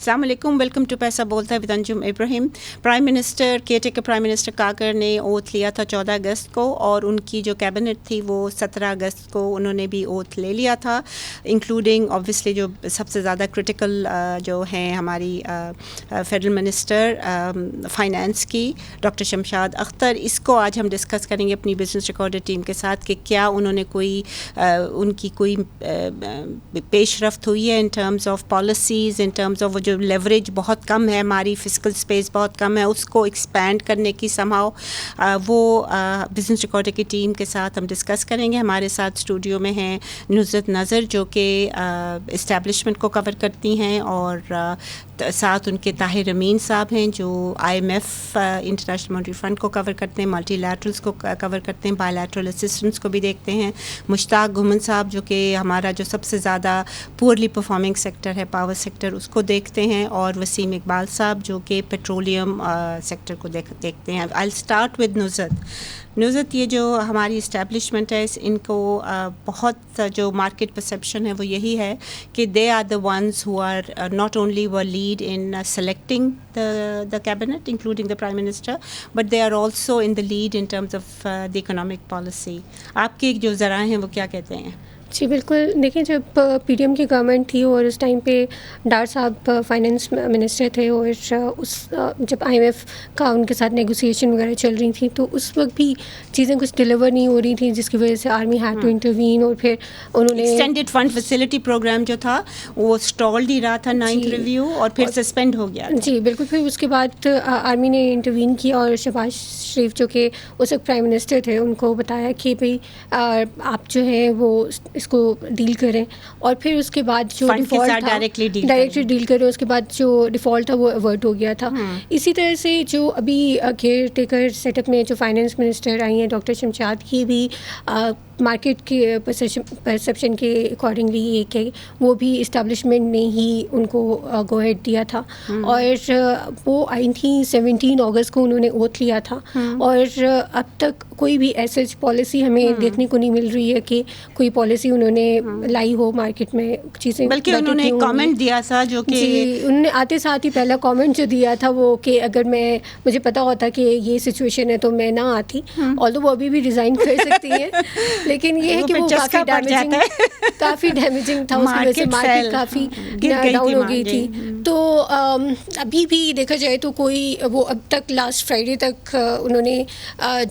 السلام علیکم. Welcome to پیسہ بولتا ہے with Anjum Ibrahim. Prime minister care taker prime minister Kakar نے اوتھ لیا تھا 14 اگست کو, اور ان کی جو کیبنٹ تھی وہ 17 اگست کو انہوں نے بھی اوتھ لے لیا تھا, انکلوڈنگ آبویسلی جو سب سے زیادہ کرٹیکل جو ہیں ہماری فیڈرل منسٹر فائنانس کی ڈاکٹر شمشاد اختر. اس کو آج ہم ڈسکس کریں گے اپنی بزنس ریکارڈر ٹیم کے ساتھ کہ کیا انہوں نے کوئی ان کی کوئی پیش رفت ہوئی ہے in terms of policies, in terms of جو لیوریج بہت کم ہے, ہماری فسکل اسپیس بہت کم ہے, اس کو ایکسپینڈ کرنے کی سمہاؤ وہ بزنس ریکارڈر کی ٹیم کے ساتھ ہم ڈسکس کریں گے. ہمارے ساتھ اسٹوڈیو میں ہیں نصرت نظر جو کہ اسٹیبلشمنٹ کو کور کرتی ہیں, اور ساتھ ان کے طاہر امین صاحب ہیں جو IMF انٹرنیشنل مانیٹری فنڈ کو کور کرتے ہیں, ملٹی لیٹرلس کو کور کرتے ہیں, بائی لیٹرل اسسٹنس کو بھی دیکھتے ہیں. مشتاق گھمن صاحب جو کہ ہمارا جو سب سے زیادہ پورلی پرفارمنگ سیکٹر ہے پاور سیکٹر اس کو دیکھتے ہیں, اور وسیم اقبال صاحب جو کہ پیٹرولیم سیکٹر کو دیکھتے ہیں. I'll start with نصرت, یہ جو ہماری اسٹیبلشمنٹ ہے ان کو بہت جو مارکیٹ پرسیپشن ہے وہ یہی ہے کہ they are the ones who are not only were lead in selecting the cabinet including the prime minister, but they are also in the lead in terms of the economic policy. آپ کے جو ذرائع ہیں وہ کیا کہتے ہیں؟ جی بالکل, دیکھیں جب پی ڈی ایم کی گورنمنٹ تھی اور اس ٹائم پہ ڈار صاحب فائنانس منسٹر تھے, اور اس جب IMF کا ان کے ساتھ نیگوسیشن وغیرہ چل رہی تھیں تو اس وقت بھی چیزیں کچھ ڈلیور نہیں ہو رہی تھیں, جس کی وجہ سے آرمی ہیڈ ٹو انٹروین, اور پھر انہوں نے ایکسٹینڈیڈ فنڈ فیسلٹی پروگرام جو تھا وہ اسٹالڈ ہی رہا تھا 9th ریویو, اور پھر سسپینڈ ہو گیا. جی بالکل, پھر اس کے بعد آرمی نے انٹروین کیا اور شہباز شریف جو کہ اس وقت پرائم منسٹر تھے ان کو بتایا کہ بھائی آپ جو ہے وہ اس کو ڈیل کریں, اور پھر اس کے بعد جو ڈیفالٹ تھا ڈائریکٹلی ڈیل کریں, اس کے بعد جو ڈیفالٹ تھا وہ ایورٹ ہو گیا تھا. اسی طرح سے جو ابھی کیئر ٹیکر سیٹ اپ میں جو فائنانس منسٹر آئی ہیں ڈاکٹر شمشاد کی بھی مارکیٹ کے پرسیپشن کے اکارڈنگلی یہ کہ وہ بھی اسٹیبلشمنٹ نے ہی ان کو گو ہیڈ دیا تھا, اور وہ آئی تھیں 17 اگست کو انہوں نے اوتھ لیا تھا, اور اب تک کوئی بھی ایسے پالیسی ہمیں دیکھنے کو نہیں مل رہی ہے کہ کوئی پالیسی انہوں نے لائی ہو مارکیٹ میں چیزیں, بلکہ انہوں نے کامنٹ دیا تھا جو کہ انہوں نے آتے ساتھ ہی پہلا کامنٹ جو دیا تھا وہ کہ اگر مجھے پتا ہوتا کہ یہ سچویشن ہے تو میں نہ آتی, although وہ ابھی بھی ریزائن کر سکتی ہیں, لیکن یہ ہے کہ وہ کافی ڈیمیجنگ تھا, اس کی وجہ سے مارکیٹ کافی ڈاؤن ہو گئی تھی. تو ابھی بھی دیکھا جائے تو کوئی وہ اب تک لاسٹ فرائیڈے تک انہوں نے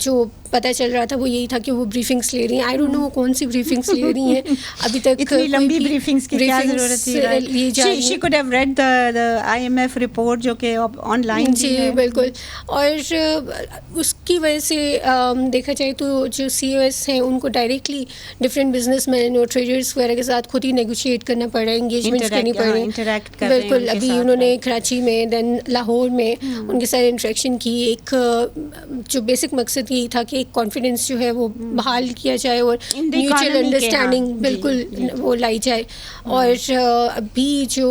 جو پتہ چل رہا تھا وہ یہی تھا کہ وہ بریفنگس لے رہی ہیں. آئی ڈونٹ نو کون سی بریفنگس لے رہی ہیں, ابھی تک اتنی لمبی بریفنگس کی کیا ضرورت تھی. She could have read the IMF report جو کہ آن لائن. جی بالکل, اور اس کی وجہ سے دیکھا جائے تو جو COS ہیں ان کو ڈائریکٹلی ڈفرینٹ بزنس مین اور ٹریڈرس وغیرہ کے ساتھ خود ہی نیگوشیٹ کرنا پڑ رہا ہے, انگیجمنٹس کرنی پڑ رہی ہیں. بالکل, ابھی انہوں نے کراچی میں دین لاہور میں ان کے ساتھ انٹریکشن کی. ایک جو بیسک مقصد یہی تھا کہ ایک کانفیڈنس جو ہے وہ بحال کیا جائے اور میوچل انڈرسٹینڈنگ بالکل وہ لائی جائے. اور ابھی جو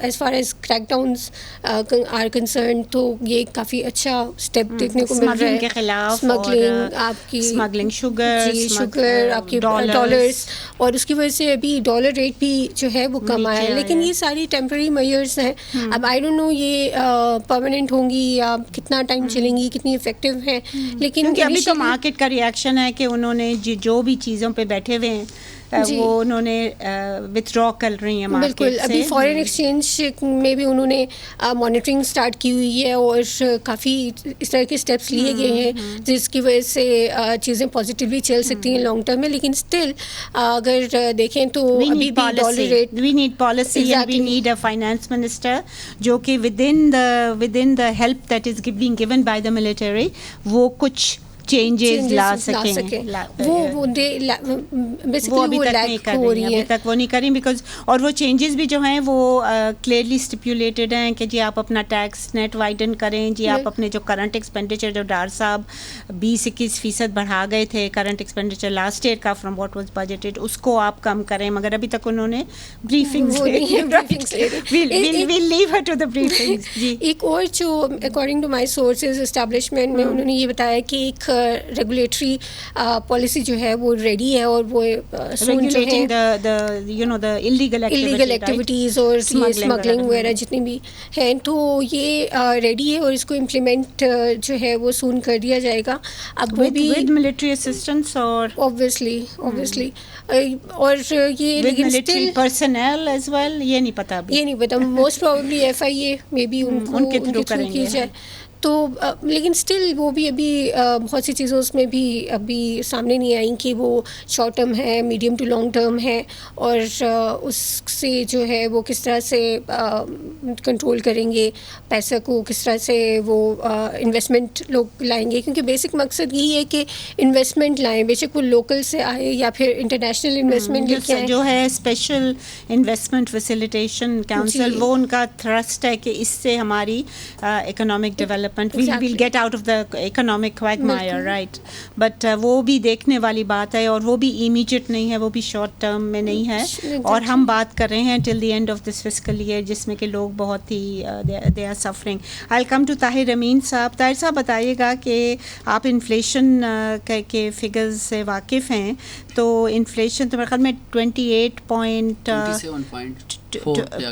as far as crackdowns are concern تو یہ کافی اچھا اسٹیپ دیکھنے کو مل رہا ہے کے خلاف, اسمگلنگ, آپ کی اسمگلنگ شوگر, آپ کے ڈالرس, اور اس کی وجہ سے ابھی ڈالر ریٹ بھی جو ہے وہ کم آیا ہے. لیکن یہ ساری ٹیمپرری میئرس ہیں, اب آئی ڈونٹ نو یہ پرماننٹ ہوں گی یا کتنا ٹائم چلیں گی, کتنی افیکٹو ہیں. لیکن ابھی تو مارکیٹ کا ریئیکشن ہے کہ انہوں نے جو بھی چیزوں پہ بیٹھے ہوئے ہیں وہ انہوں نے وتھڈرا کر رہی ہیں مارکیٹ سے. بالکل, ابھی فارن ایکسچینج میں بھی انہوں نے مانیٹرنگ اسٹارٹ کی ہوئی ہے, اور کافی اس طرح کے اسٹیپس لیے گئے ہیں جس کی وجہ سے چیزیں پازیٹیولی چل سکتی ہیں لانگ ٹرم میں. لیکن اسٹل اگر دیکھیں تو ابھی بھی dollar rate, we need policy and we need a finance minister جو کہ with in the help that is being given by the military وہ کچھ چینجز لا سکیں. وہ ابھی تک وہ نہیں کریں بیکاز, اور وہ چینجز بھی جو ہیں وہ کلیئرلی اسٹیپولیٹڈ ہیں کہ جی آپ اپنا ٹیکس نیٹ وائڈن کریں, جی آپ اپنے جو کرنٹ ایکسپینڈیچر جو ڈار صاحب 20-21% بڑھا گئے تھے کرنٹ ایکسپینڈیچر لاسٹ ایئر کا فرام واٹ واز بجٹڈ اس کو آپ کم کریں, مگر ابھی تک انہوں نے بریفنگز ایک اور جو according to my sources establishment میں انہوں نے یہ بتایا کہ ایک ریگولیٹری پالیسی جو ہے وہ ریڈی ہے, اور وہ سون جو ہے ایلیگل ایکٹیویٹیز اور اسمگلنگ وغیرہ جتنی بھی ہیں, تو یہ ریڈی ہے, اور اس کو امپلیمنٹ جو ہے وہ سون کر دیا جائے گا. اب وہ بھی ملٹری اسسٹنس اور obviously اور یہ ملٹری پرسنل ایز ویل, یہ نہیں پتا, یہ نہیں پتا, موسٹ پروبیبلی FIA میں بھی ان کے تھرو کی جائے. تو لیکن اسٹل وہ بھی ابھی بہت سی چیزیں اس میں بھی ابھی سامنے نہیں آئیں کہ وہ شارٹ ٹرم ہے, میڈیم ٹو لانگ ٹرم ہے, اور اس سے جو ہے وہ کس طرح سے کنٹرول کریں گے پیسہ کو, کس طرح سے وہ انویسٹمنٹ لوگ لائیں گے, کیونکہ بیسک مقصد یہی ہے کہ انویسٹمنٹ لائیں, بے شک وہ لوکل سے آئے یا پھر انٹرنیشنل انویسٹمنٹ لے کے آئیں. جو ہے اسپیشل انویسٹمنٹ فیسیلیٹیشن کاؤنسل, وہ ان کا تھرسٹ ہے کہ اس سے ہماری economic development we'll get out of the economic quagmire, right? But وہ بھی دیکھنے والی بات ہے, اور وہ بھی immediate نہیں ہے, وہ بھی short term میں نہیں ہے, اور ہم بات کر رہے ہیں till the end of this fiscal year جس میں کہ لوگ بہت ہی they are suffering. I'll come to Tahir امین صاحب. طاہر صاحب بتائیے گا کہ آپ انفلیشن کے فگرز سے واقف ہیں, تو انفلیشن تو میرے خیال میں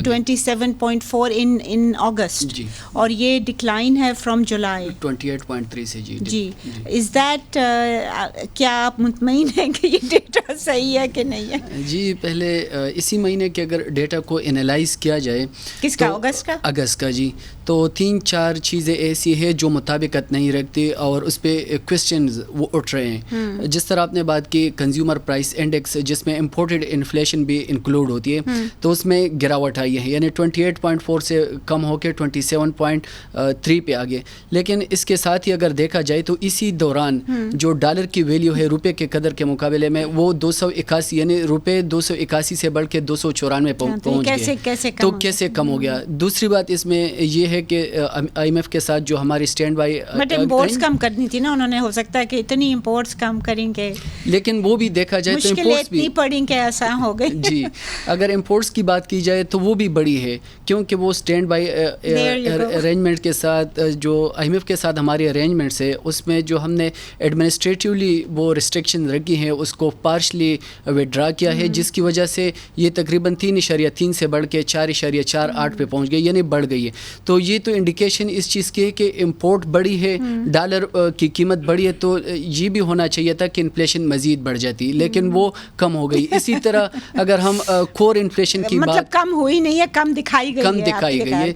27.4 in اگست, اور یہ ڈکلائن ہے فرام جولائی 28.3 سے. جی از دیٹ, کیا آپ مطمئن ہیں کہ یہ ڈیٹا صحیح ہے کہ نہیں ہے؟ جی پہلے اسی مہینے کے اگر ڈیٹا کو انالائز کیا جائے, کس کا, اگست کا جی, تو 3-4 چیزیں ایسی ہیں جو مطابقت نہیں رکھتی, اور اس پہ کوشچنز وہ اٹھ رہے ہیں. جس طرح آپ نے بات کی کنزیومر پرائس انڈیکس, جس میں امپورٹڈ انفلیشن بھی انکلوڈ ہوتی ہے, تو اس میں گراوٹ آئی ہے, یعنی 28.4 سے کم ہو کے 27.3 پہ آگے. لیکن اس کے ساتھ ہی اگر دیکھا جائے تو اسی دوران جو ڈالر کی ویلیو ہے روپے کے قدر کے مقابلے میں, وہ 281, یعنی روپے 281 سے بڑھ کے 294 پہنچ گئے. تو کیسے کم ہو گیا؟ دوسری بات اس میں یہ ہے کہ IMF کے ساتھ جو ہماری اسٹینڈ بائی, بٹ امپورٹس کم کرنی تھی نا انہوں نے, ہو سکتا ہے کہ اتنی امپورٹس کم کریں گے, لیکن وہ بھی دیکھا جائے تو امپورٹس بھی پڑیں کہ آسان ہو گئی. جی اگر امپورٹس کی بات کی جائے تو وہ بھی بڑی ہے, کیونکہ وہ اسٹینڈ بائی ارینجمنٹ کے ساتھ, جو IMF کے ساتھ ہماری ارینجمنٹس ہے, اس میں جو ہم نے ایڈمنسٹریٹیولی وہ ریسٹرکشن رکھی ہیں اس کو پارشلی وڈرا کیا ہے, جس کی وجہ سے یہ تقریباً 3.3 سے بڑھ کے 4.48 پہ پہنچ گئی, یعنی بڑھ گئی ہے. تو یہ تو انڈیکیشن اس چیز کی ہے کہ امپورٹ بڑی ہے, ڈالر کی قیمت بڑی ہے, تو یہ بھی ہونا چاہیے تھا کہ انفلیشن مزید بڑھ جاتی, لیکن وہ کم ہو گئی. اسی طرح اگر ہم کور انفلیشن کی بات, مطلب کم ہوئی نہیں ہے, کم دکھائی گئی ہے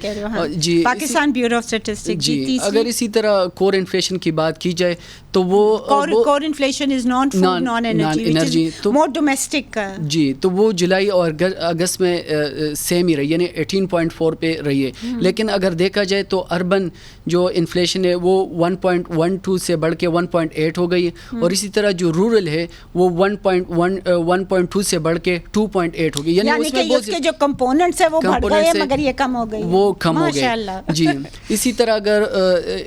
جی, پاکستان بیورو آف اسٹیٹسٹکس. جی اگر اسی طرح کور انفلیشن کی بات کی جائے تو وہ core inflation is non food non energy, تو مور ڈومیسٹک. جی تو وہ جولائی اور اگست میں سیم ہی رہی, یعنی 18.4 پہ رہی ہے. لیکن اگر دیکھا جائے تو اربن جو انفلیشن ہے وہ 1.12 سے بڑھ کے 1.8 ہو گئی, اور اسی طرح جو رورل ہے وہ 1.2 سے بڑھ کے 2.8 ہو گئی, یعنی اس کے جو کمپوننٹس ہیں وہ بڑھ گئے مگر یہ کم ہو گئی, وہ کم ہو گئے. جی اسی طرح اگر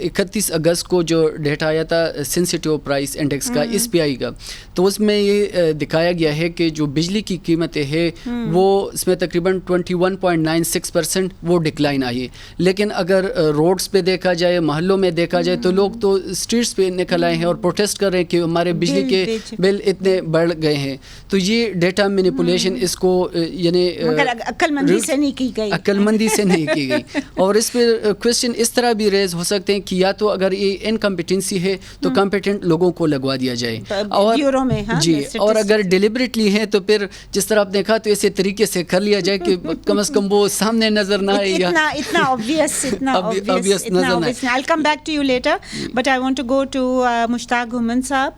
31 اگست کو جو ڈیٹا آیا تھا سینسٹیو پرائس انڈیکس کا, SPI کا, تو اس میں یہ دکھایا گیا ہے کہ جو بجلی کی قیمتیں ہیں وہ اس میں تقریباً 21.96% وہ ڈکلائن آئی ہے. لیکن اگر روڈز پہ دیکھا جائے, محلوں میں دیکھا جائے, تو لوگ تو اسٹریٹس پہ نکل آئے ہیں اور پروٹیسٹ کر رہے ہیں کہ ہمارے بجلی کے بل اتنے بڑھ گئے ہیں. تو یہ ڈیٹا مینیپولیشن اس کو یعنی عقل مندی سے نہیں کی گئی, عقل مندی سے نہیں کی گئی. اور اس پہ کوشچن اس طرح بھی ریز ہو سکتے ہیں کہ یا تو اگر یہ انکمپیٹنسی ہے تو کمپیٹنٹ لوگوں کو لگوا دیا جائے, اور جی, اور اگر ڈیلیبریٹلی ہے تو پھر جس طرح آپ نے کہا تو ایسے طریقے سے کر لیا جائے کہ کم از کم وہ سامنے نظر نہ آئے, اتنا obvious نظر نہ آئے. I'll come back to you later, but I want to go to مشتاق گھمن صاحب.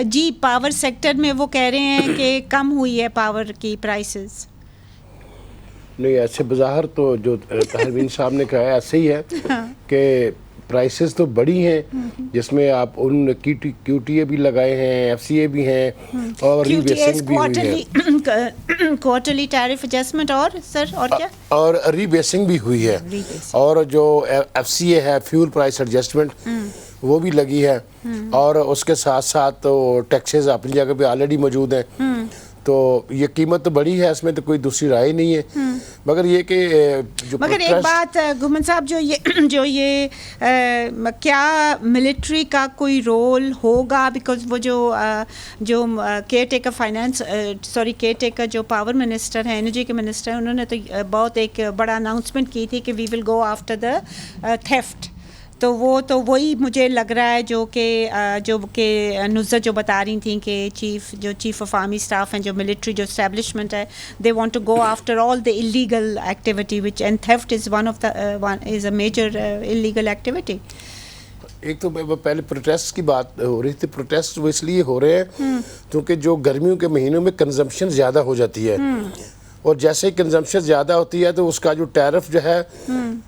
جی پاور سیکٹر میں وہ کہہ رہے ہیں کہ کم ہوئی ہے پاور کی پرائسز. نہیں, ایسے بظاہر تو جو طاہر امین صاحب نے کہا ہے ایسے ہی ہے کہ پرائسز تو بڑی ہیں, جس میں آپ ان QTA بھی لگائے ہیں, FCA بھی ہیں, اور ری بیسنگ بھی ہوئی ہے, کوارٹرلی ٹیرف ایڈجسٹمنٹ, اور سر اور کیا, اور ری بیسنگ بھی ہوئی ہے, اور جو FCA ہے فیول پرائس ایڈجسٹمنٹ وہ بھی لگی ہے, اور اس کے ساتھ ساتھ تو ٹیکسز اپنی جگہ پہ آلریڈی موجود ہیں. تو یہ قیمت تو بڑی ہے, اس میں تو کوئی دوسری رائے نہیں ہے, مگر یہ کہ جو مگر ایک بات گھومن صاحب, جو یہ کیا ملٹری کا کوئی رول ہوگا, بیکاز وہ جو care taker finance care taker جو پاور منسٹر ہیں, انرجی کے منسٹر ہیں, انہوں نے تو بہت ایک بڑا اناؤنسمنٹ کی تھی کہ وی ول گو آفٹر دا تھیفٹ. تو وہی مجھے لگ رہا ہے جو کہ نصرت جو بتا رہی تھیں کہ چیف آف آرمی اسٹاف ہیں, جو ملٹری جو اسٹیبلشمنٹ ہے, they want to go after all the illegal activity which and theft is is a major illegal activity. ایک تو پہلے پروٹیسٹ کی بات ہو رہی تھی, پروٹیسٹ وہ اس لیے ہو رہے ہیں کیونکہ جو گرمیوں کے مہینوں میں کنزمپشن زیادہ ہو جاتی ہے, اور جیسے ہی کنزمپشن زیادہ ہوتی ہے تو اس کا جو ٹیرف جو ہے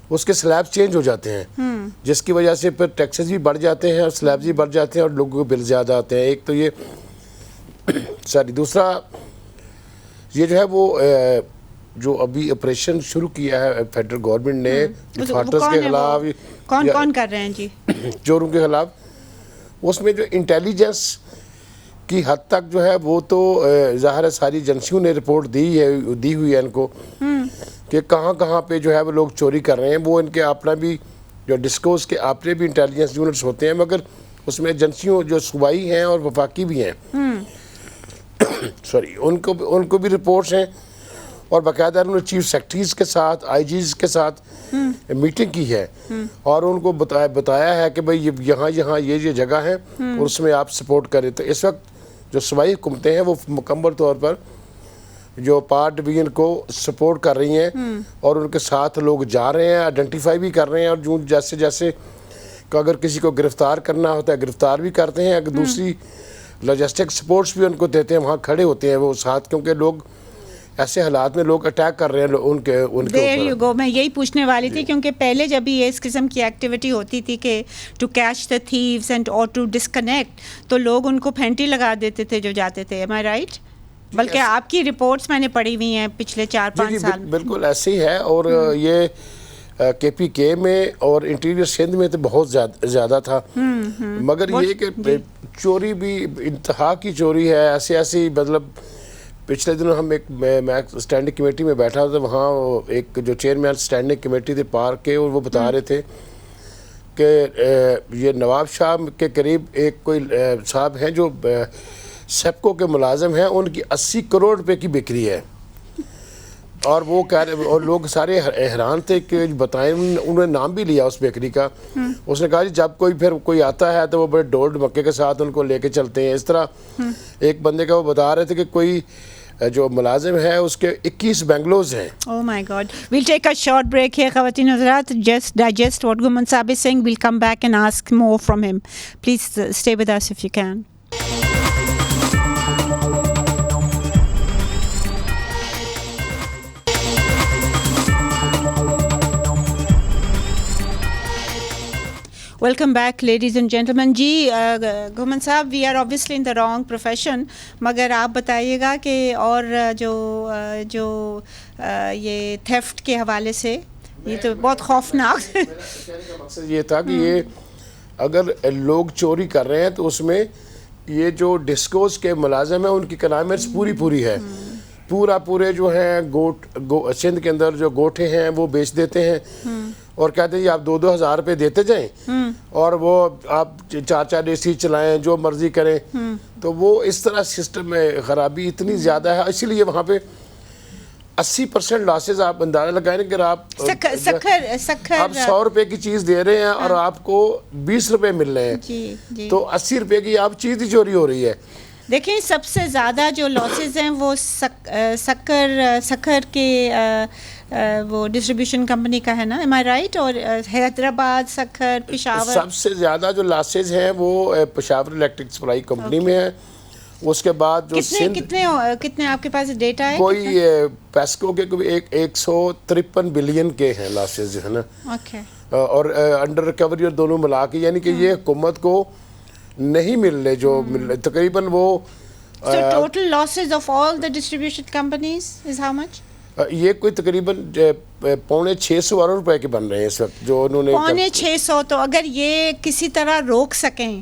اس کے سلیب چینج ہو جاتے ہیں, جس کی وجہ سے پھر ٹیکسز بھی بڑھ جاتے ہیں اور سلیبز بھی بڑھ جاتے ہیں اور لوگوں کے بل زیادہ آتے ہیں. ایک تو یہ دوسرا یہ جو ہے وہ جو ابھی آپریشن شروع کیا ہے فیڈرل گورنمنٹ نے ڈیفالٹرز کے خلاف, کون کر رہے ہیں جی, چوروں کے خلاف, اس میں جو انٹیلیجنس کی حد تک جو ہے وہ تو ظاہر ہے ساری ایجنسیوں نے رپورٹ دی ہوئی ہے ان کو کہ کہاں پہ جو ہے وہ لوگ چوری کر رہے ہیں. وہ ان کے اپنا بھی جو ڈسکوز کے اپنے بھی انٹیلیجنس یونٹس ہوتے ہیں, مگر اس میں ایجنسیوں جو صوبائی ہیں اور وفاقی بھی ہیں ان کو بھی رپورٹس ہیں, اور باقاعدہ انہوں نے چیف سیکرٹریز کے ساتھ آئی جیز کے ساتھ میٹنگ کی ہے اور ان کو بتایا ہے کہ بھئی یہاں یہ جگہ ہے اور اس میں آپ سپورٹ کریں. تو اس وقت جو صوبائی حکومتیں ہیں وہ مکمل طور پر جو پار ڈویژن کو سپورٹ کر رہی ہیں اور ان کے ساتھ لوگ جا رہے ہیں, آئیڈینٹیفائی بھی کر رہے ہیں, اور جیسے کہ اگر کسی کو گرفتار کرنا ہوتا ہے گرفتار بھی کرتے ہیں, اگر دوسری لاجسٹک سپورٹس بھی ان کو دیتے ہیں, وہاں کھڑے ہوتے ہیں وہ ساتھ, کیونکہ لوگ ایسے حالات میں لوگ اٹیک کر رہے ہیں ان کے اوپر. میں یہی پوچھنے والی تھی کیونکہ پہلے جب بھی اس قسم کی ایکٹیویٹی ہوتی تھی کہ to catch the thieves and اور ٹو ڈسکنیکٹ, تو لوگ ان کو پھینٹی لگا دیتے تھے جو جاتے تھے. ایم آئی رائٹ؟ بلکہ آپ کی رپورٹس میں نے پڑھی ہوئی ہیں پچھلے 4-5 سال. بالکل ایسے ہی ہے, اور یہ کے پی کے میں اور انٹیریئر سندھ میں تو بہت زیادہ تھا, مگر یہ کہ چوری بھی انتہا کی چوری ہے. ایسی مطلب پچھلے دنوں ہم میں اسٹینڈنگ کمیٹی میں بیٹھا تھا, وہاں ایک جو چیئرمین اسٹینڈنگ کمیٹی تھے پارک کے, اور وہ بتا رہے تھے کہ یہ نواب شاہ کے قریب ایک کوئی صاحب ہیں جو سیپکو کے ملازم ہیں, ان کی 80 کروڑ روپے کی بکری ہے, اور وہ کہہ رہے اور لوگ سارے حیران تھے کہ بتائیں, انہوں نے نام بھی لیا اس بیکری کا. اس نے کہا جی جب کوئی آتا ہے تو وہ بڑے ڈول ڈمکے کے ساتھ ان کو لے کے چلتے ہیں. اس طرح ایک بندے کا وہ بتا رہے تھے کہ کوئی جو ملازم ہے اس کے 21 بنگلوز ہیں. Oh my God. We'll take a short break here, Khawateen Hazrat. Just digest what Ghumman Saab is saying. We'll come back and ask more from him. Please stay with us if you can. Welcome back ladies and gentleman. جی گھومن صاحب, we are obviously in the wrong profession, مگر آپ بتائیے گا کہ اور جو یہ theft کے حوالے سے یہ تو بہت خوفناک. مقصد یہ تھا کہ یہ اگر لوگ چوری کر رہے ہیں تو اس میں یہ جو ڈسکوز کے ملازم ہیں ان کی کلائمیٹس پوری ہے, پورے جو ہیں سندھ کے اندر جو گوٹھے ہیں وہ بیچ دیتے ہیں اور کہتے ہیں آپ 2-2 ہزار روپے دیتے جائیں اور وہ آپ 4 اے سی چلائیں, جو مرضی کریں. تو وہ اس طرح سسٹم میں خرابی اتنی زیادہ ہے, اسی لیے وہاں پہ 80% لاسز آپ اندازہ لگائیں کہ آپ 100 روپے کی چیز دے رہے ہیں اور آپ کو 20 روپے مل رہے ہیں, تو 80 روپے کی آپ چیز ہی چوری ہو رہی ہے. دیکھیں سب سے زیادہ جو لاسز ہیں وہ سکر کے وہ ڈسٹریبیوشن کمپنی کا ہے نا, ایم آئی رائٹ؟ اور حیدرآباد, سکر, پشاور. سب سے زیادہ جو لاسز ہیں وہ پشاور الیکٹرک سپلائی کمپنی میں ہیں. اس کے بعد جو کتنے آپ کے پاس ڈیٹا ہے؟ کوئی پیسکو کے 153 بلین کے ہیں لاسز جو ہے نا, اور انڈر ریکوری اور دونوں ملا کے, یعنی کہ یہ حکومت کو نہیں مل رہے جو مل رہے تقریباً وہ. So total losses of all the distribution companies is how much? یہ کوئی تقریباً 650 ارب روپے کے بن رہے ہیں اس وقت جو انہوں نے. 650. تو اگر یہ کسی طرح روک سکیں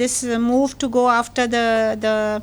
this move to go after the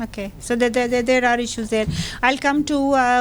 Okay, so there are issues there. I'll come to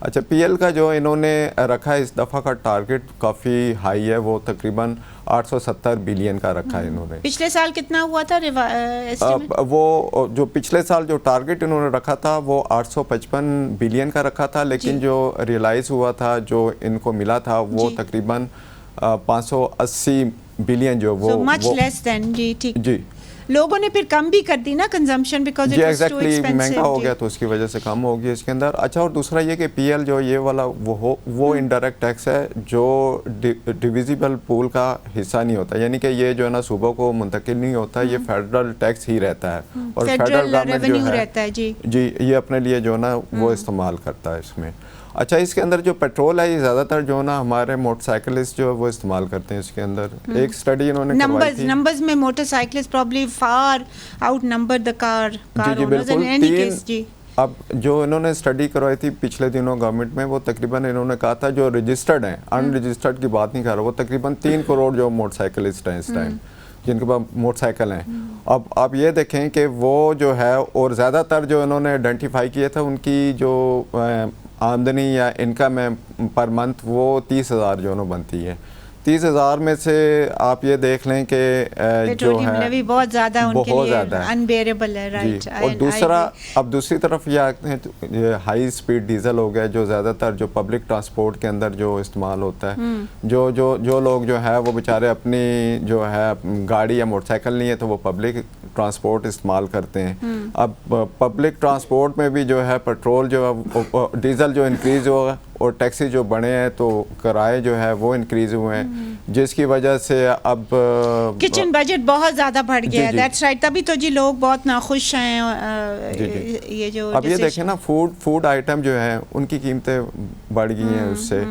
اچھا پی ایل کا جو انہوں نے رکھا ہے اس دفعہ کا ٹارگٹ کافی ہائی ہے, وہ تقریباً 870 بلین کا رکھا ہے انہوں نے. پچھلے سال کتنا ہوا تھا وہ جو پچھلے سال جو ٹارگٹ انہوں نے رکھا تھا وہ 855 بلین کا رکھا تھا, لیکن جو ریئلائز ہوا تھا جو ان کو ملا تھا وہ تقریباً 580 بلین جو وہ مچ لیس دین. جی ٹھیک. جی لوگوں نے پھر کم بھی کر دی نا کنزمپشن بیکاز جی ایگزیکٹلی مہنگا ہو گیا تو اس کی وجہ سے کم ہوگی اس کے اندر. اچھا اور دوسرا یہ کہ پی ایل جو یہ والا وہ انڈائریکٹ ٹیکس ہے جو ڈویزیبل پول کا حصہ نہیں ہوتا, یعنی کہ یہ جو ہے نا صوبوں کو منتقل نہیں ہوتا, یہ فیڈرل ٹیکس ہی رہتا ہے اور فیڈرل گورنمنٹ جو ہے جی یہ اپنے لیے جو ہے نا وہ استعمال کرتا ہے اس میں. اچھا اس کے اندر جو پیٹرول ہے یہ زیادہ تر جو نا ہمارے موٹر سائیکلسٹ جو وہ استعمال کرتے ہیں اس کے اندر. ایک اسٹڈی انہوں نے کروائی تھی نمبرز میں motorcyclist probably far outnumber the car جی بالکل. اب جو انہوں نے اسٹڈی کروائی تھی پچھلے دنوں گورنمنٹ میں, وہ تقریباً انہوں نے کہا تھا جو رجسٹرڈ ہیں, ان رجسٹرڈ کی بات نہیں کر رہا, وہ تقریباً 3 کروڑ جو موٹر سائیکلسٹ ہیں اس ٹائم جن کے پاس موٹر سائیکل ہیں. اب آپ یہ دیکھیں کہ وہ جو ہے اور زیادہ تر جو انہوں نے آئیڈینٹیفائی کیا تھا ان کی جو آمدنی یا انکم ہے پر منتھ وہ 30,000 جو نا بنتی ہے. 30,000 میں سے آپ یہ دیکھ لیں کہ جو ہے بہت زیادہ ان کے لیے انبیئریبل ہے. رائٹ. اور دوسرا اب دوسری طرف یہ آتے ہیں ہائی اسپیڈ ڈیزل ہو گیا جو زیادہ تر جو پبلک ٹرانسپورٹ کے اندر جو استعمال ہوتا ہے, جو لوگ جو ہے وہ بیچارے اپنی جو ہے گاڑی یا موٹر سائیکل نہیں ہے تو وہ پبلک ٹرانسپورٹ استعمال کرتے ہیں. اب پبلک ٹرانسپورٹ میں بھی جو ہے پیٹرول جو ہے ڈیزل جو انکریز ہوا اور ٹیکسی جو بڑھے ہیں تو کرائے جو ہے وہ انکریز ہوئے ہیں, جس کی وجہ سے اب کچن بجٹ بہت زیادہ بڑھ گیا ہے. That's right. تبھی تو جی لوگ بہت ناخوش ہیں. یہ جو اب یہ دیکھیں نا فوڈ آئٹم جو ہیں ان کی قیمتیں بڑھ گئی ہیں اس سے.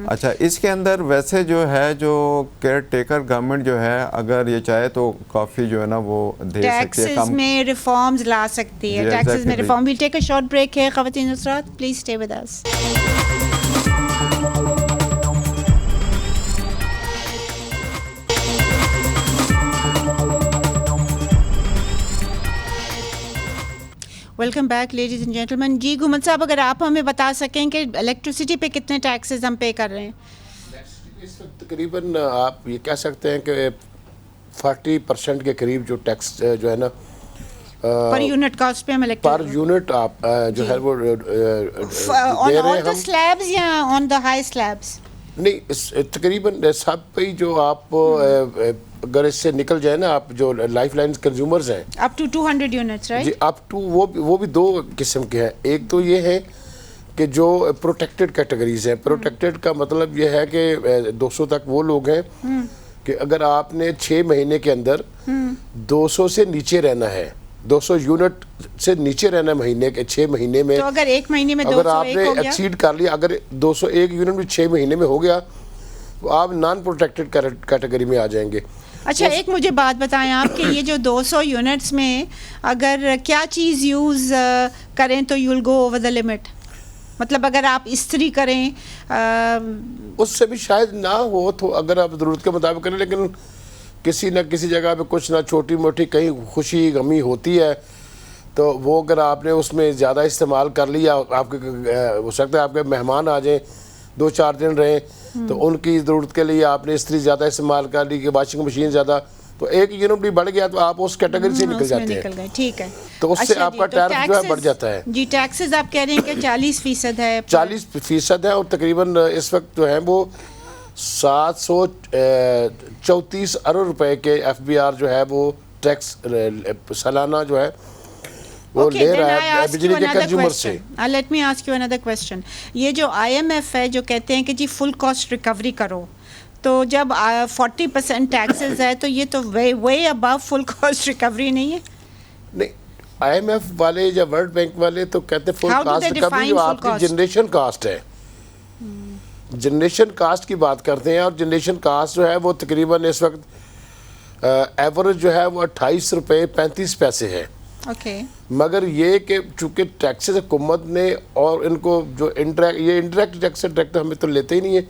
اچھا اس کے اندر ویسے جو ہے جو کیئر ٹیکر گورنمنٹ جو ہے اگر یہ چاہے تو کافی جو ہے نا وہ دے سکتی ہے, ٹیکسز میں ریفارمز لا سکتی ہے. ٹیکسز میں reform. Well take a short break ہے خواتین حضرات, please stay with us. Welcome back ladies and gentleman. جی گھومن صاحب اگر آپ ہمیں بتا سکیں کہ الیکٹریسٹی پہ کتنے ٹیکسز ہم پے کر رہے ہیں؟ اس وقت تقریباً آپ یہ کہہ سکتے ہیں کہ 40% کے قریب جو ٹیکس جو ہے نا پر یونٹ کاسٹ پہ ہم پر یونٹ آپ جو ہے وہ دے رہے ہیں ہم سلیبز یا آن دا ہائی سلیبز؟ نہیں تقریباً سب پہ جو آپ اگر اس سے نکل جائے نا آپ جو لائف لائن کنزیومرز ہیں اپ ٹو 200 یونٹس رائٹ. جی اپ ٹو وہ بھی 2 قسم کے ہیں. ایک تو یہ ہے کہ جو پروٹیکٹڈ کیٹیگریز ہیں. پروٹیکٹڈ کا مطلب یہ ہے کہ 200 تک وہ لوگ ہیں کہ اگر آپ نے 6 مہینے کے اندر 200 سے نیچے رہنا ہے, 200 یونٹ سے نیچے رہنا ہے مہینے کے 6 مہینے میں, تو اگر ایک مہینے میں 201 اگر آپ نے ایکسیڈ کر لیا, اگر 201 یونٹ بھی 6 مہینے میں ہو گیا تو آپ نان پروٹیکٹڈ کیٹیگری میں آ جائیں گے. اچھا ایک مجھے بات بتائیں آپ کہ یہ جو 200 یونٹس میں اگر کیا چیز یوز کریں تو you will go over the limit? مطلب اگر آپ استری کریں اس سے بھی شاید نہ ہو تو اگر آپ ضرورت کے مطابق کریں, لیکن کسی نہ کسی جگہ پہ کچھ نہ چھوٹی موٹی کہیں خوشی غمی ہوتی ہے تو وہ اگر آپ نے اس میں زیادہ استعمال کر لیا, آپ کے ہو سکتا ہے آپ کے مہمان آ جائیں 2-4 دن رہیں تو ان کی ضرورت کے لیے آپ نے استری زیادہ استعمال کر لی کہ واشنگ مشین زیادہ, تو 1 یونٹ بھی بڑھ گیا تو آپ اس کیٹیگری سے نکل جاتے ہیں. ٹھیک ہے, تو اس سے آپ کا ٹیرف جو ہے بڑھ جاتا ہے. جی ٹیکسز آپ کہہ رہے ہیں کہ 40% ہے. 40% ہے اور تقریباً اس وقت جو ہے وہ 734 ارب روپے کے ایف بی آر جو ہے وہ ٹیکس سالانہ جو ہے وہ لے رہا ہے بجلی کے کنزیومر سے. Let me ask you another question. یہ جو IMF ہے جو کہتے ہیں کہ جی فل کاسٹ ریکوری کرو, تو جب 40% ٹیکسز ہے تو یہ تو وے ابو فل کاسٹ ریکوری نہیں ہے؟ نہیں IMF والے یا ورلڈ بینک والے تو کہتے ہیں فل کاسٹ ریکوری جو آپ کی جنریشن کاسٹ ہے. جنریشن کاسٹ کی بات کرتے ہیں اور جنریشن کاسٹ جو ہے وہ تقریباً اس وقت ایوریج جو ہے وہ 28 روپے 35 پیسے ہے. اوکے. مگر یہ کہ چونکہ ٹیکسز حکومت نے اور ان کو جو انڈائریکٹ ٹیکس ڈائریکٹ ہمیں تو لیتے ہی نہیں ہے,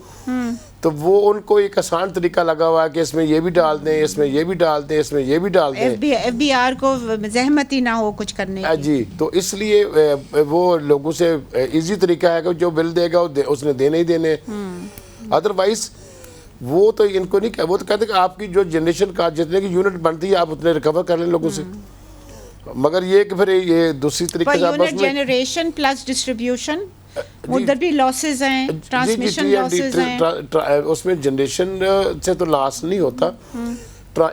تو وہ ان کو ایک آسان طریقہ لگا ہوا ہے کہ اس میں یہ بھی ڈال دیں, اس میں یہ بھی ڈال دیں, اس میں یہ بھی ڈال دیں, ایف بی آر کو زحمت ہی نہ ہو کچھ کرنے کی. جی. تو اس لیے وہ لوگوں سے ایزی طریقہ ہے کہ جو بل دے گا اس نے دینے ہی دینے. ادروائز وہ تو ان کو نہیں, وہ تو کہتے ہیں کہ آپ کی جو جنریشن کا جتنے کی یونٹ بنتی ہے آپ اتنے ریکور کر لیں لوگوں سے. مگر یہ کہ پھر یہ دوسری طریقے سے یونٹ جنریشن پلس ڈسٹریبیوشن ادھر بھی لاسز ہیں, ٹرانسمیشن لاسز ہیں. اس میں جنریشن سے تو لاس نہیں ہوتا,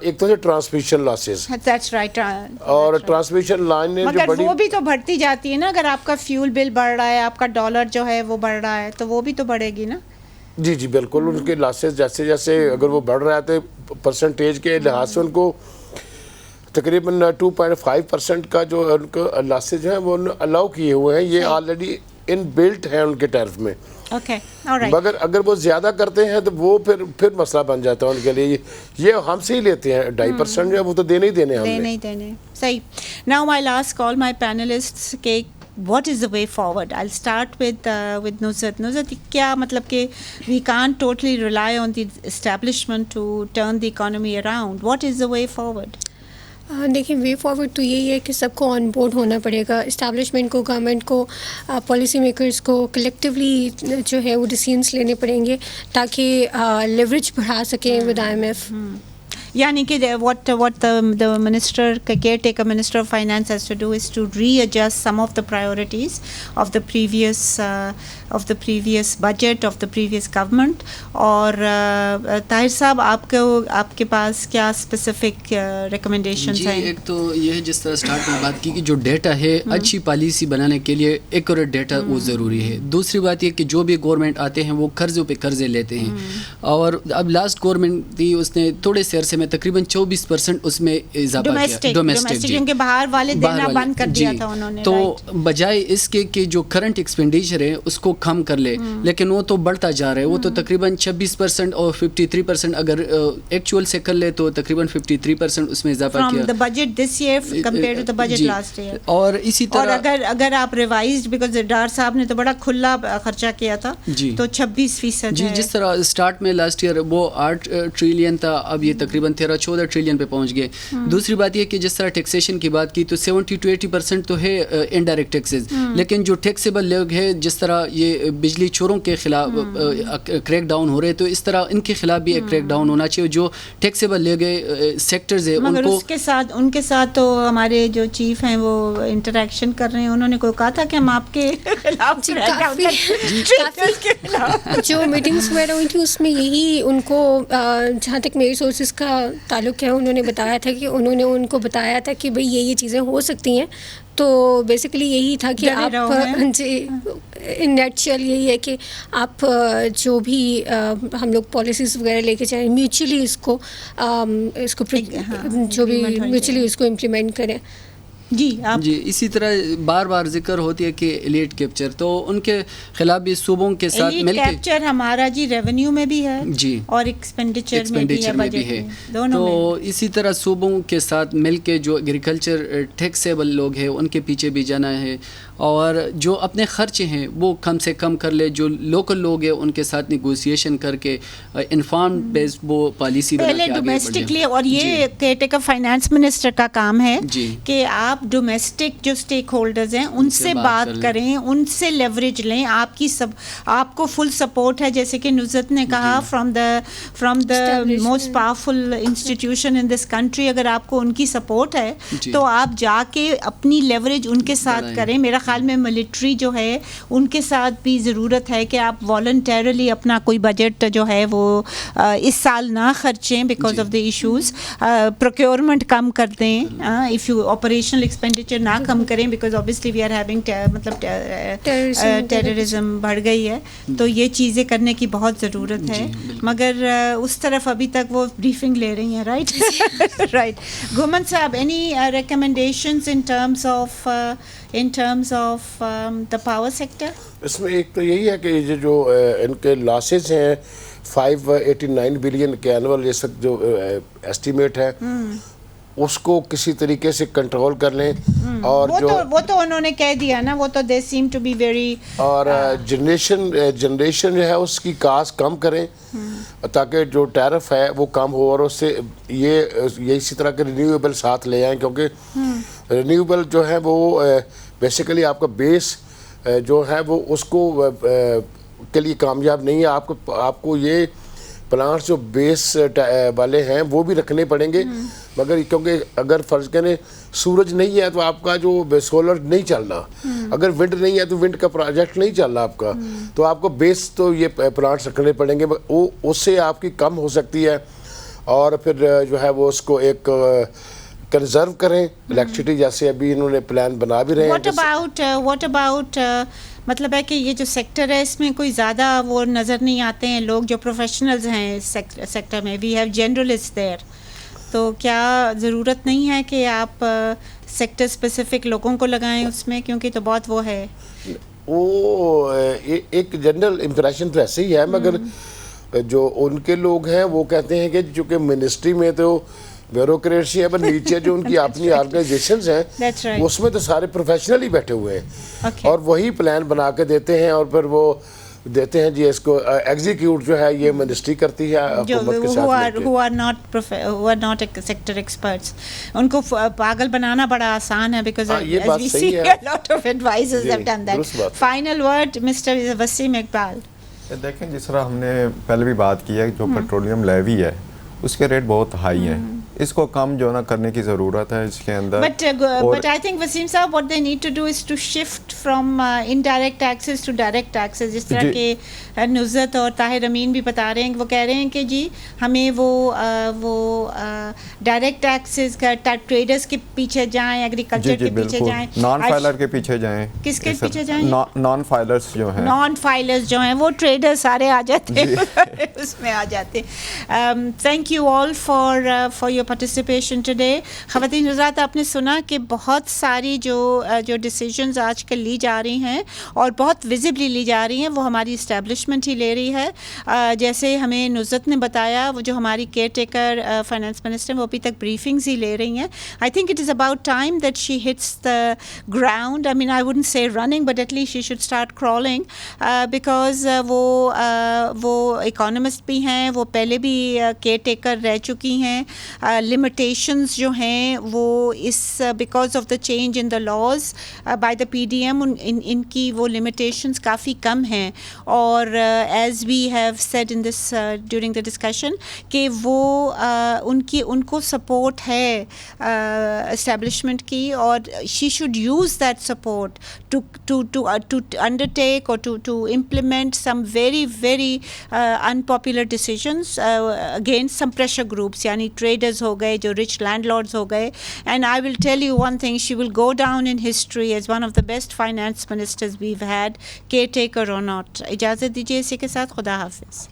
ایک تو ٹرانسمیشن لاسز, دیٹس رائٹ, اور ٹرانسمیشن لائن مگر وہ بھی تو بڑھتی جاتی ہے نا. اگر آپ کا فیول بل بڑھ رہا ہے, آپ کا ڈالر جو ہے وہ بڑھ رہا ہے, تو وہ بھی تو بڑھے گی نا. جی جی بالکل. ان کے لاسز جیسے جیسے اگر وہ بڑھ رہا ہے تو پرسنٹیج کے لحاظ سے ان کو تقریباً 2.5% کا جو ان کو لاسز ہیں وہ الاؤ کیے ہوئے ہیں, یہ آلریڈی ان بلٹ ہیں ان کے ٹیرف میں. مگر اگر وہ زیادہ کرتے ہیں تو وہ پھر مسئلہ بن جاتا ہے ان کے لیے. یہ ہم سے ہی لیتے ہیں 2.5% جو وہ تو دینے ہی دینے ہم نے. صحیح. Now I'll ask all my panelists کہ what is the way forward? I'll start with Nusrat. Nusrat, کیا مطلب کہ we can't totally rely on the establishment to turn the economy around. What is the way forward? دیکھیں, way forward تو یہی ہے کہ سب کو آن بورڈ ہونا پڑے گا. اسٹیبلشمنٹ کو, گورنمنٹ کو, پالیسی میکرز کو کلیکٹیولی جو ہے وہ ڈیسیژنس لینے پڑیں گے تاکہ لیوریج بڑھا سکیں ود IMF. یعنی کہ what the minister, caretaker minister of finance has to do is to readjust some of the priorities of the previous budget of the previous government. اور طاہر صاحب آپ کے پاس کیا اسپیسیفک ریکمنڈیشنز ہیں؟ ایک تو یہ جس طرح اسٹارٹ میں بات کی کہ جو ڈیٹا ہے اچھی پالیسی بنانے کے لیے ایکوریٹ ڈیٹا وہ ضروری ہے. دوسری بات یہ کہ جو بھی گورنمنٹ آتے ہیں وہ قرضوں پہ قرضے لیتے ہیں, اور اب لاسٹ گورنمنٹ تھی اس نے تھوڑے سے عرصے میں تقریباً 24% اس میں اضافہ کیا ڈومیسٹک, کیونکہ باہر والے دینا بند کر دیا تھا انہوں نے. تو بجائے اس کے کہ جو کرنٹ ایکسپینڈیچر ہے اس کو کم کر لے, لیکن وہ تو بڑھتا جا رہا ہے. وہ تو تقریباً 26% اور 53% اگر ایکچوئل سے کر لے تو تقریباً 53% اس میں اضافہ کیا. the budget this year compared to the budget last year. اور اسی طرح اگر آپ ریوائزڈ, بیکاز ڈار صاحب نے تو بڑا کھلا خرچہ کیا تھا, تو 26% جی جس طرح اسٹارٹ میں لاسٹ ایئر وہ 8 ٹریلین تھا, اب یہ تقریباً 13-14 ٹریلین پہ پہنچ گئے. دوسری بات یہ کہ جس طرح ٹیکسیشن کی بات کی تو 70-80% تو ہے انڈائریکٹ ٹیکسز, لیکن جو ٹیکسیبل لوگ ہیں جس طرح یہ بجلی چوروں کے خلاف کریک ڈاؤن ہو رہے, تو اس طرح ان کے خلاف بھی ایک کریک ڈاؤن ہونا چاہیے. جو ٹیکسیبل لے گئے سیکٹرز ہیں ان کو, ان کے ساتھ تو ہمارے جو چیف ہیں وہ انٹریکشن کر رہے ہیں, انہوں نے کوئی کہا تھا کہ ہم آپ کے خلاف جو میٹنگس وغیرہ ہوئی تھی اس میں یہی ان کو, جہاں تک میری سورسز کا تعلق ہے, انہوں نے بتایا تھا کہ انہوں نے ان کو بتایا تھا کہ بھئی یہ چیزیں ہو سکتی ہیں. تو بیسیکلی یہی تھا کہ آپ جی ان نیٹ شیل یہی ہے کہ آپ جو بھی ہم لوگ پالیسیز وغیرہ لے کے چاہیں میوچلی اس کو جو بھی میوچلی اس کو امپلیمنٹ کریں. جی اسی طرح بار بار ذکر ہوتی ہے کہ ایلیٹ کیپچر, تو ان کے خلاف بھی صوبوں کے ساتھ مل کے کیپچر ہمارا جی ریونیو میں بھی ہے جی اور ایکسپینڈیچر میں بھی ہے, تو اسی طرح صوبوں کے ساتھ مل کے جو ایگریکلچر ٹیکسیبل لوگ ہیں ان کے پیچھے بھی جانا ہے, اور جو اپنے خرچے ہیں وہ کم سے کم کر لے. جو لوکل لوگ ہیں ان کے ساتھ نیگوسیشن کر کے انفارم بیس وہ پالیسی بنا کے آگے ڈومیسٹکلی. اور یہ کیئرٹیکر فائنانس منسٹر کا کام ہے کہ آپ ڈومیسٹک جو اسٹیک ہولڈرز ہیں ان سے بات کریں, ان سے لیوریج لیں. آپ کو فل سپورٹ ہے, جیسے کہ نصرت نے کہا, from the most powerful institution in this country. اگر آپ کو ان کی سپورٹ ہے تو آپ جا کے اپنی لیوریج ان کے ساتھ کریں. میرا خیال میں ملٹری جو ہے ان کے ساتھ بھی ضرورت ہے کہ آپ والنٹیرلی اپنا کوئی بجٹ جو ہے وہ اس سال نہ خرچیں because of the issues. Procurement کم کر دیں, اف یو آپریشنل ایکسپینڈیچر نہ کم کریں, because obviously we are having مطلب ٹیررزم بڑھ گئی ہے, تو یہ چیزیں کرنے کی بہت ضرورت ہے. مگر اس طرف ابھی تک وہ بریفنگ لے رہی ہیں. رائٹ گھومن صاحب, any recommendations in terms of the power sector? اس میں ایک تو یہی ہے کہ جو ان کے لاسز ہیں 589 بلین کے اینول, یہ سب جو ایسٹیمیٹ ہے, اس کو کسی طریقے سے کنٹرول کر لیں. اور وہ تو انہوں نے کہہ دیا نا, وہ تو دے سیم ٹو بی ویری, اور جنریشن جو ہے اس کی کاسٹ کم کریں تاکہ جو ٹیرف ہے وہ کم ہو, اور اس سے یہ اسی طرح کے رینیویبل ساتھ لے آئیں, کیونکہ رینیویبل جو ہے وہ بیسیکلی آپ کا بیس جو ہے وہ اس کو کے لیے کامیاب نہیں ہے. آپ کو یہ پلانٹس جو بیس والے ہیں وہ بھی رکھنے پڑیں گے, مگر کیونکہ اگر فرض کریں سورج نہیں ہے تو آپ کا جو سولر نہیں چل رہا, اگر ونڈ نہیں ہے تو ونڈ کا پروجیکٹ نہیں چل رہا آپ کا, تو آپ کو بیس تو یہ پلانٹس رکھنے پڑیں گے, وہ اس سے آپ کی کم ہو سکتی ہے. اور پھر جو ہے وہ اس کو ایک کنزرو کریں الیکٹریسٹی, جیسے ابھی انہوں نے پلان بنا بھی رہے ہیں. واٹ اباؤٹ مطلب ہے کہ یہ جو سیکٹر ہے اس میں کوئی زیادہ وہ نظر نہیں آتے ہیں لوگ جو پروفیشنلز ہیں اس سیکٹر میں, وی ہیو جنرلسٹ دیر, تو کیا ضرورت نہیں ہے کہ آپ سیکٹر اسپیسیفک لوگوں کو لگائیں اس میں, کیونکہ تو بہت وہ ہے, وہ ایک جنرل امپریشن تو ایسے ہی ہے, مگر جو ان کے لوگ ہیں وہ کہتے ہیں کہ چونکہ منسٹری میں تو بیوروکریسی ہے, پر نیچے جو ان کی اپنی آرگنائزیشنز ہیں اس میں تو سارے پروفیشنل ہی بیٹھے ہوئے ہیں, اور وہی پلان بنا کے دیتے ہیں, اور پھر وہ دیتے ہیں جی اس کو ایگزیکیوٹ جو ہے یہ منسٹری کرتی ہے حکومت کے ساتھ, who are not sector experts. ان کو پاگل بنانا بڑا آسان ہے, because as we see a lot of advisors have done that. Final word, Mr. Wasim Iqbal. دیکھیں جس طرح ہم نے پہلے بھی بات کی ہے, جو پیٹرولیم لیوی ہے اس کے ریٹ بہت ہائی ہیں, اس کو کم جو نا کرنے کی ضرورت ہے اس کے اندر. But I think وسیم صاحب what they need to do is to shift from indirect taxes to direct taxes. جس طرح کہ نزت اور طاہر امین بھی بتا رہے ہیں, وہ کہہ رہے ہیں کہ جی ہمیں وہ ڈائریکٹ ٹیکسز کا ٹریڈرز کے پیچھے جائیں, ایگریکلچر کے پیچھے جائیں, نان فائلر کے پیچھے جائیں. کس کے پیچھے جائیں؟ نان فائلرز جو ہیں, نان فائلرز جو ہیں وہ ٹریڈر سارے آ جاتے ہیں اس میں آ جاتے ہیں. Thank you all for your participation today. خواتین حضرات, آپ نے سنا کہ بہت ساری جو ڈیسیجنز آج کل لی جا رہی ہیں اور بہت ویزبلی لی جا رہی ہیں, وہ ہماری اسٹیبلشمنٹ ہی لے رہی ہے. جیسے ہمیں نزت نے بتایا, وہ جو ہماری کیئر ٹیکر فائنانس منسٹر وہ ابھی تک بریفنگز ہی لے رہی ہیں. I think it is about time that she hits the ground. I mean I wouldn't say running, but at least she should start crawling, because وہ اکانومسٹ بھی ہیں, وہ پہلے بھی کیئر ٹیکر رہ چکی ہیں. لمیٹیشنز جو ہیں وہ اس because of the change in the laws by the P D M, ان کی وہ لمیٹیشنز کافی کم ہیں. اور as we have said in this during the discussion کہ وہ ان کو سپورٹ ہے اسٹیبلشمنٹ کی, اور she should use that support to undertake اور to implement some very very unpopular decisions against some pressure groups, یعنی traders ہو گئے, جو rich landlords ہو گئے. And I will tell you one thing, she will go down in history as one of the best finance ministers we've had, caretaker or not. اجازت دیجیے اسی کے ساتھ, خدا حافظ.